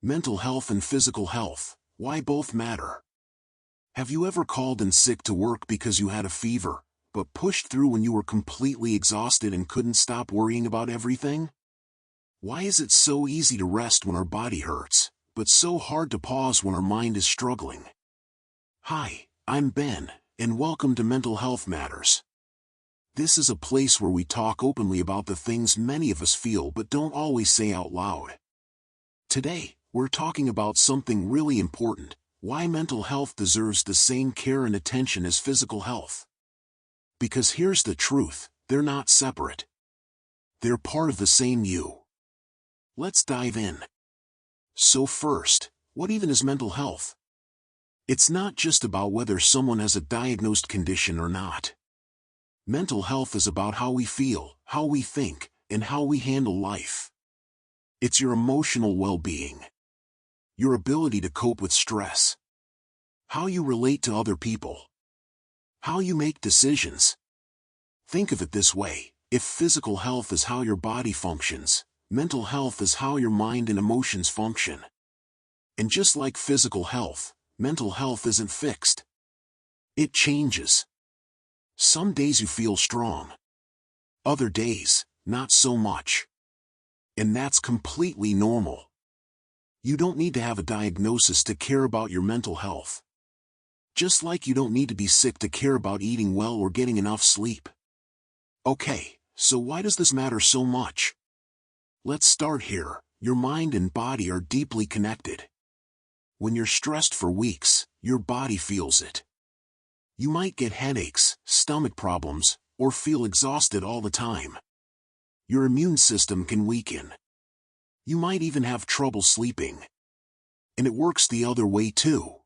Mental health and physical health, why both matter. Have you ever called in sick to work because you had a fever, but pushed through when you were completely exhausted and couldn't stop worrying about everything? Why is it so easy to rest when our body hurts, but so hard to pause when our mind is struggling? Hi, I'm Ben, and welcome to Mental Health Matters. This is a place where we talk openly about the things many of us feel but don't always say out loud. Today, we're talking about something really important: why mental health deserves the same care and attention as physical health. Because here's the truth, they're not separate. They're part of the same you. Let's dive in. So first, what even is mental health? It's not just about whether someone has a diagnosed condition or not. Mental health is about how we feel, how we think, and how we handle life. It's your emotional well-being, your ability to cope with stress, how you relate to other people, how you make decisions. Think of it this way: if physical health is how your body functions, mental health is how your mind and emotions function. And just like physical health, mental health isn't fixed. It changes. Some days you feel strong. Other days, not so much. And that's completely normal. You don't need to have a diagnosis to care about your mental health. Just like you don't need to be sick to care about eating well or getting enough sleep. Okay, so why does this matter so much? Let's start here. Your mind and body are deeply connected. When you're stressed for weeks, your body feels it. You might get headaches, stomach problems, or feel exhausted all the time. Your immune system can weaken. You might even have trouble sleeping. And it works the other way too.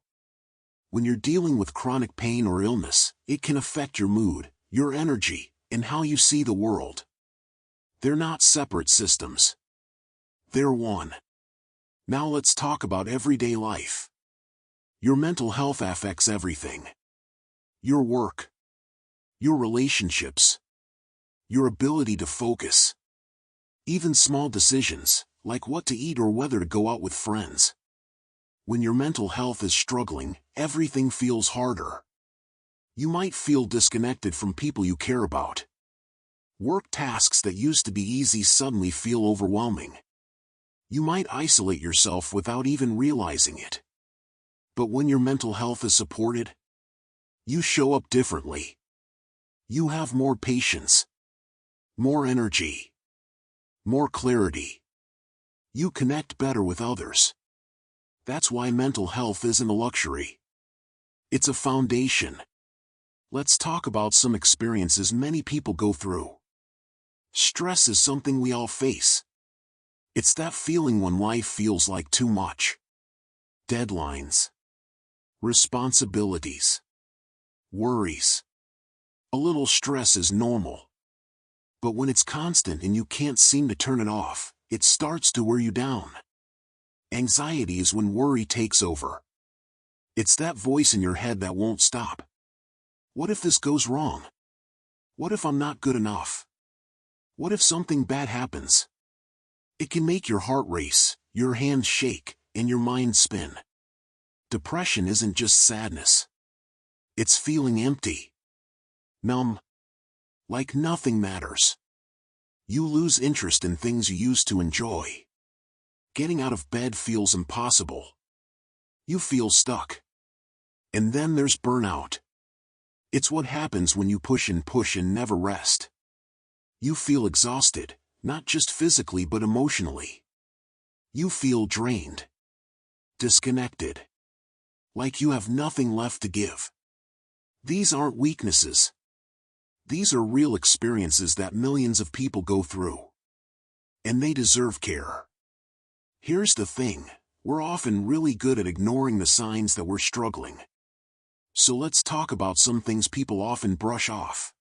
When you're dealing with chronic pain or illness, it can affect your mood, your energy, and how you see the world. They're not separate systems. They're one. Now let's talk about everyday life. Your mental health affects everything. Your work, your relationships, your ability to focus. Even small decisions, like what to eat or whether to go out with friends. When your mental health is struggling, everything feels harder. You might feel disconnected from people you care about. Work tasks that used to be easy suddenly feel overwhelming. You might isolate yourself without even realizing it. But when your mental health is supported, you show up differently. You have more patience, more energy, more clarity. You connect better with others. That's why mental health isn't a luxury. It's a foundation. Let's talk about some experiences many people go through. Stress is something we all face. It's that feeling when life feels like too much. Deadlines, responsibilities, worries. A little stress is normal. But when it's constant and you can't seem to turn it off, it starts to wear you down. Anxiety is when worry takes over. It's that voice in your head that won't stop. What if this goes wrong? What if I'm not good enough? What if something bad happens? It can make your heart race, your hands shake, and your mind spin. Depression isn't just sadness. It's feeling empty, numb, like nothing matters. You lose interest in things you used to enjoy. Getting out of bed feels impossible. You feel stuck. And then there's burnout. It's what happens when you push and never rest. You feel exhausted, not just physically but emotionally. You feel drained, disconnected, like you have nothing left to give. These aren't weaknesses. These are real experiences that millions of people go through. And they deserve care. Here's the thing: we're often really good at ignoring the signs that we're struggling. So let's talk about some things people often brush off.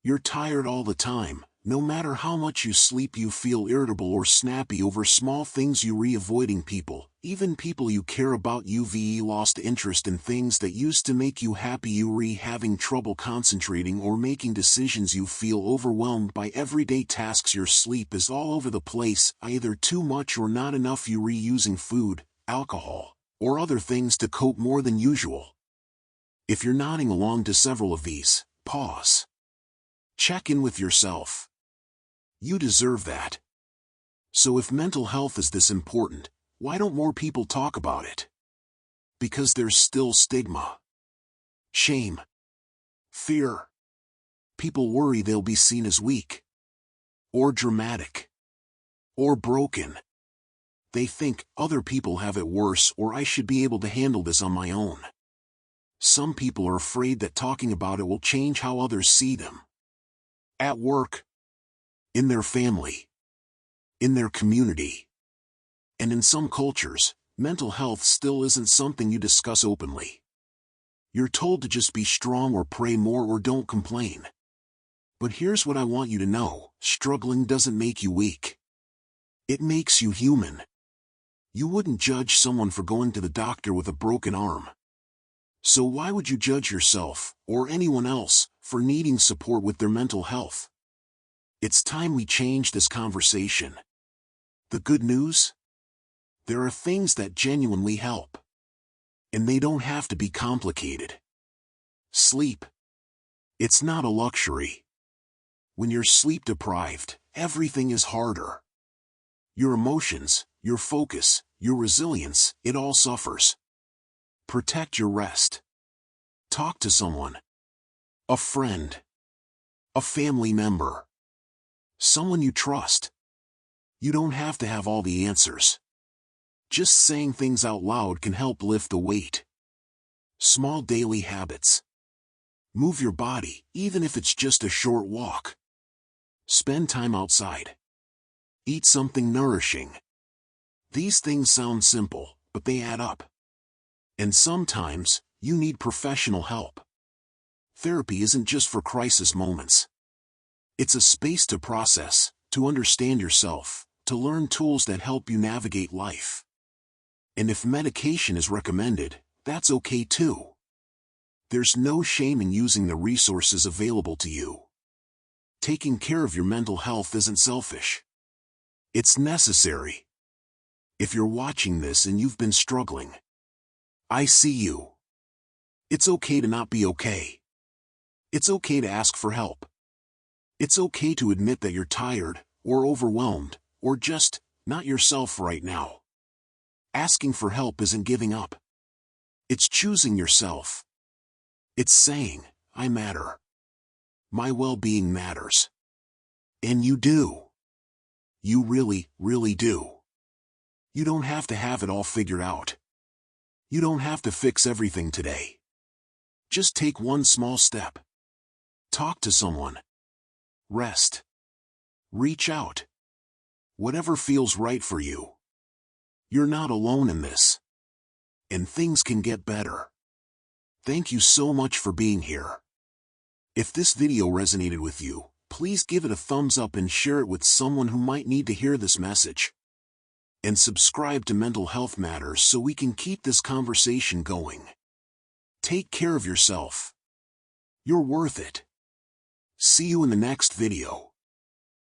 You're tired all the time, No matter how much you sleep, you feel irritable or snappy over small things. You avoiding people, even people you care about. You've lost interest in things that used to make you happy. You having trouble concentrating or making decisions. You feel overwhelmed by everyday tasks. Your sleep is all over the place, either too much or not enough. You using food, alcohol, or other things to cope more than usual. If you're nodding along to several of these, pause. Check in with yourself. You deserve that. So if mental health is this important, why don't more people talk about it? Because there's still stigma, shame, fear. People worry they'll be seen as weak, or dramatic, or broken. They think other people have it worse, or I should be able to handle this on my own. Some people are afraid that talking about it will change how others see them. At work, in their family, in their community. And in some cultures, mental health still isn't something you discuss openly. You're told to just be strong or pray more or don't complain. But here's what I want you to know: struggling doesn't make you weak. It makes you human. You wouldn't judge someone for going to the doctor with a broken arm. So why would you judge yourself, or anyone else, for needing support with their mental health? It's time we change this conversation. The good news? There are things that genuinely help. And they don't have to be complicated. Sleep. It's not a luxury. When you're sleep deprived, everything is harder. Your emotions, your focus, your resilience, it all suffers. Protect your rest. Talk to someone. A friend. A family member. Someone you trust. You don't have to have all the answers. Just saying things out loud can help lift the weight. Small daily habits. Move your body, even if it's just a short walk. Spend time outside. Eat something nourishing. These things sound simple, but they add up. And sometimes, you need professional help. Therapy isn't just for crisis moments. It's a space to process, to understand yourself, to learn tools that help you navigate life. And if medication is recommended, that's okay too. There's no shame in using the resources available to you. Taking care of your mental health isn't selfish. It's necessary. If you're watching this and you've been struggling, I see you. It's okay to not be okay. It's okay to ask for help. It's okay to admit that you're tired, or overwhelmed, or just not yourself right now. Asking for help isn't giving up. It's choosing yourself. It's saying, I matter. My well-being matters. And you do. You really, really do. You don't have to have it all figured out. You don't have to fix everything today. Just take one small step. Talk to someone. Rest. Reach out. Whatever feels right for you. You're not alone in this. And things can get better. Thank you so much for being here. If this video resonated with you, please give it a thumbs up and share it with someone who might need to hear this message. And subscribe to Mental Health Matters so we can keep this conversation going. Take care of yourself. You're worth it. See you in the next video.